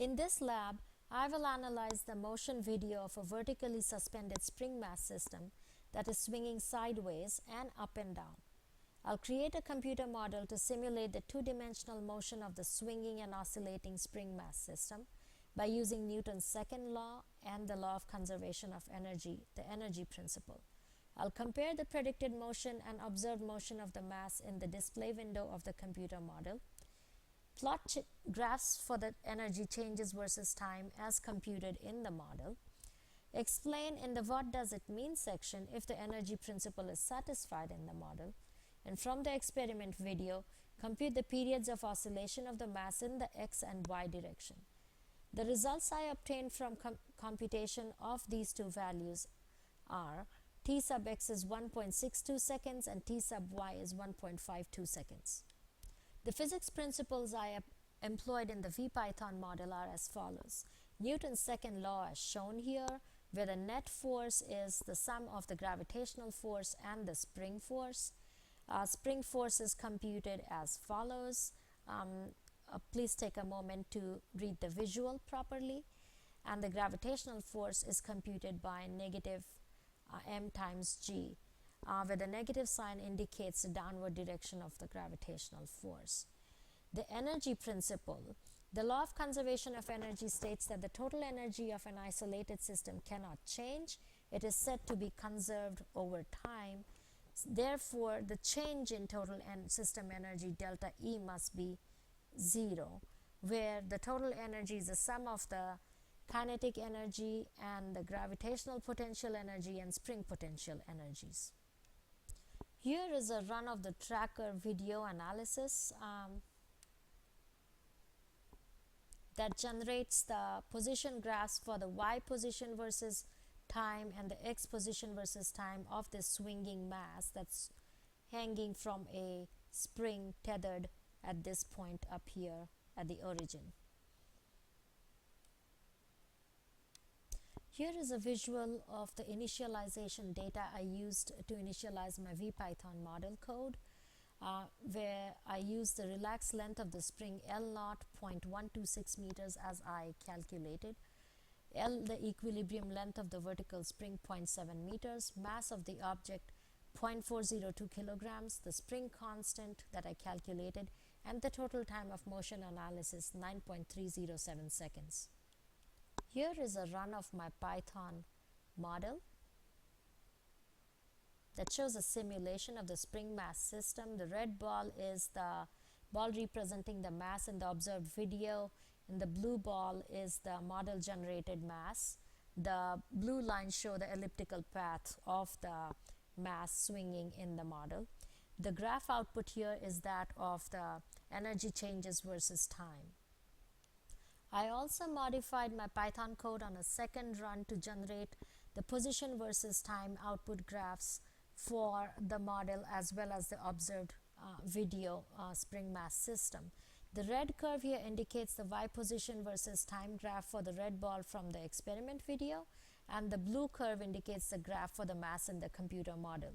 In this lab, I will analyze the motion video of a vertically suspended spring mass system that is swinging sideways and up and down. I'll create a computer model to simulate the two-dimensional motion of the swinging and oscillating spring mass system by using Newton's second law and the law of conservation of energy, the energy principle. I'll compare the predicted motion and observed motion of the mass in the display window of the computer model, plot graphs for the energy changes versus time as computed in the model, explain in the what does it mean section if the energy principle is satisfied in the model, and from the experiment video, compute the periods of oscillation of the mass in the x and y direction. The results I obtained from computation of these two values are t sub x is 1.62 seconds and t sub y is 1.52 seconds. The physics principles I employed in the VPython model are as follows. Newton's second law as shown here, where the net force is the sum of the gravitational force and the spring force. Spring force is computed as follows. Please take a moment to read the visual properly. And the gravitational force is computed by negative m times g, where the negative sign indicates the downward direction of the gravitational force. The energy principle. The law of conservation of energy states that the total energy of an isolated system cannot change. It is said to be conserved over time. Therefore, the change in total system energy delta E must be 0, where the total energy is the sum of the kinetic energy and the gravitational potential energy and spring potential energies. Here is a run of the tracker video analysis that generates the position graphs for the y position versus time and the x position versus time of this swinging mass that's hanging from a spring tethered at this point up here at the origin. Here is a visual of the initialization data I used to initialize my VPython model code, where I used the relaxed length of the spring L0 0.126 meters as I calculated, L the equilibrium length of the vertical spring 0.7 meters, mass of the object 0.402 kilograms, the spring constant that I calculated, and the total time of motion analysis 9.307 seconds. Here is a run of my Python model that shows a simulation of the spring mass system. The red ball is the ball representing the mass in the observed video, and the blue ball is the model generated mass. The blue lines show the elliptical path of the mass swinging in the model. The graph output here is that of the energy changes versus time. I also modified my Python code on a second run to generate the position versus time output graphs for the model as well as the observed video spring mass system. The red curve here indicates the y position versus time graph for the red ball from the experiment video, and the blue curve indicates the graph for the mass in the computer model.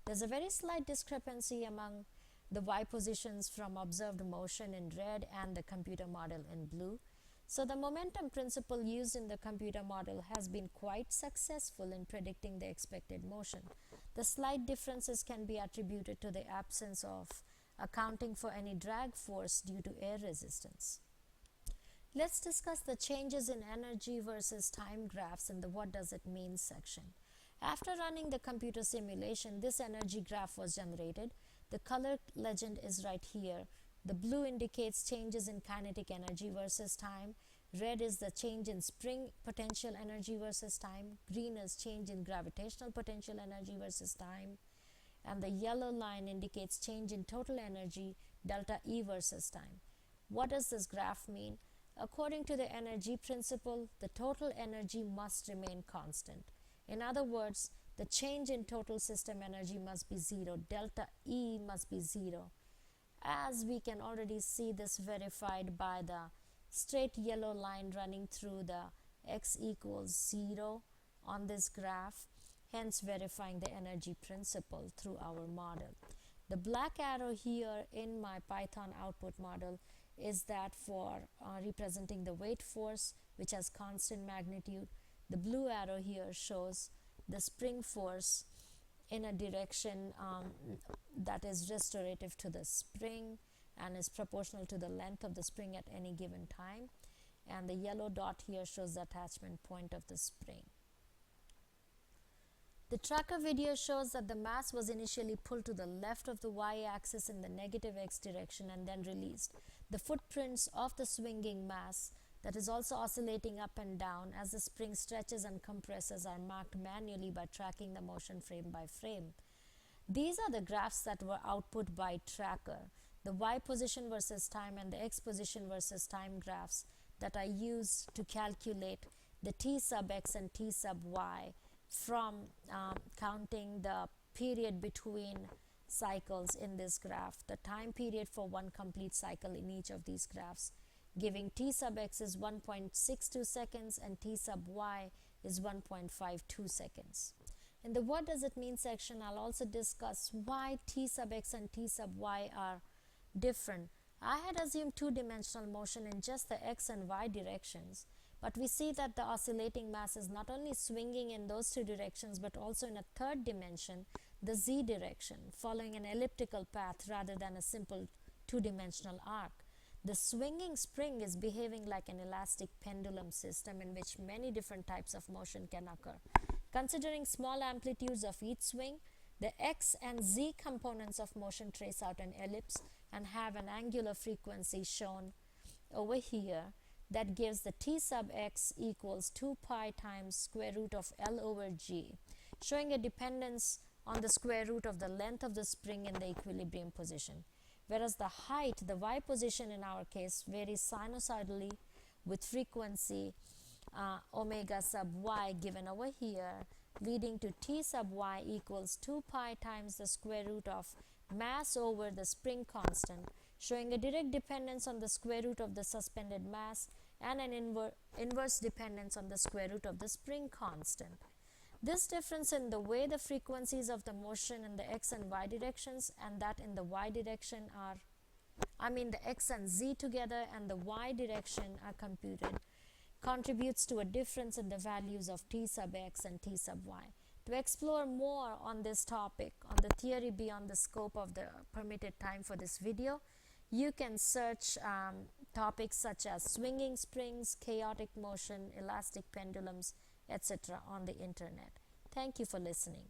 There's a very slight discrepancy among the y positions from observed motion in red and the computer model in blue. So the momentum principle used in the computer model has been quite successful in predicting the expected motion. The slight differences can be attributed to the absence of accounting for any drag force due to air resistance. Let's discuss the changes in energy versus time graphs in the what does it mean section. After running the computer simulation, this energy graph was generated. The color legend is right here. The blue indicates changes in kinetic energy versus time. Red is the change in spring potential energy versus time. Green is change in gravitational potential energy versus time. And the yellow line indicates change in total energy, delta E versus time. What does this graph mean? According to the energy principle, the total energy must remain constant. In other words, the change in total system energy must be 0. Delta E must be 0. As we can already see this verified by the straight yellow line running through the x equals 0 on this graph, hence verifying the energy principle through our model. The black arrow here in my Python output model is that for representing the weight force, which has constant magnitude. The blue arrow here shows the spring force in a direction that is restorative to the spring and is proportional to the length of the spring at any given time. And the yellow dot here shows the attachment point of the spring. The tracker video shows that the mass was initially pulled to the left of the y-axis in the negative x direction and then released. The footprints of the swinging mass that is also oscillating up and down as the spring stretches and compresses are marked manually by tracking the motion frame by frame. These are the graphs that were output by tracker, the y position versus time and the x position versus time graphs that I use to calculate the t sub x and t sub y from counting the period between cycles in this graph, the time period for one complete cycle in each of these graphs, giving t sub x is 1.62 seconds and t sub y is 1.52 seconds. In the what does it mean section, I'll also discuss why t sub x and t sub y are different. I had assumed two-dimensional motion in just the x and y directions, but we see that the oscillating mass is not only swinging in those two directions but also in a third dimension, the z direction, following an elliptical path rather than a simple two-dimensional arc. The swinging spring is behaving like an elastic pendulum system in which many different types of motion can occur. Considering small amplitudes of each swing, the x and z components of motion trace out an ellipse and have an angular frequency shown over here that gives the t sub x equals 2 pi times square root of L over g, showing a dependence on the square root of the length of the spring in the equilibrium position. Whereas the height, the y position in our case, varies sinusoidally with frequency omega sub y given over here, leading to t sub y equals 2 pi times the square root of mass over the spring constant, showing a direct dependence on the square root of the suspended mass and an inverse dependence on the square root of the spring constant. This difference in the way the frequencies of the motion in the x and y directions and that in the y direction are, the x and z together and the y direction are computed, contributes to a difference in the values of t sub x and t sub y. To explore more on this topic, on the theory beyond the scope of the permitted time for this video, you can search topics such as swinging springs, chaotic motion, elastic pendulums, etc. on the internet. Thank you for listening.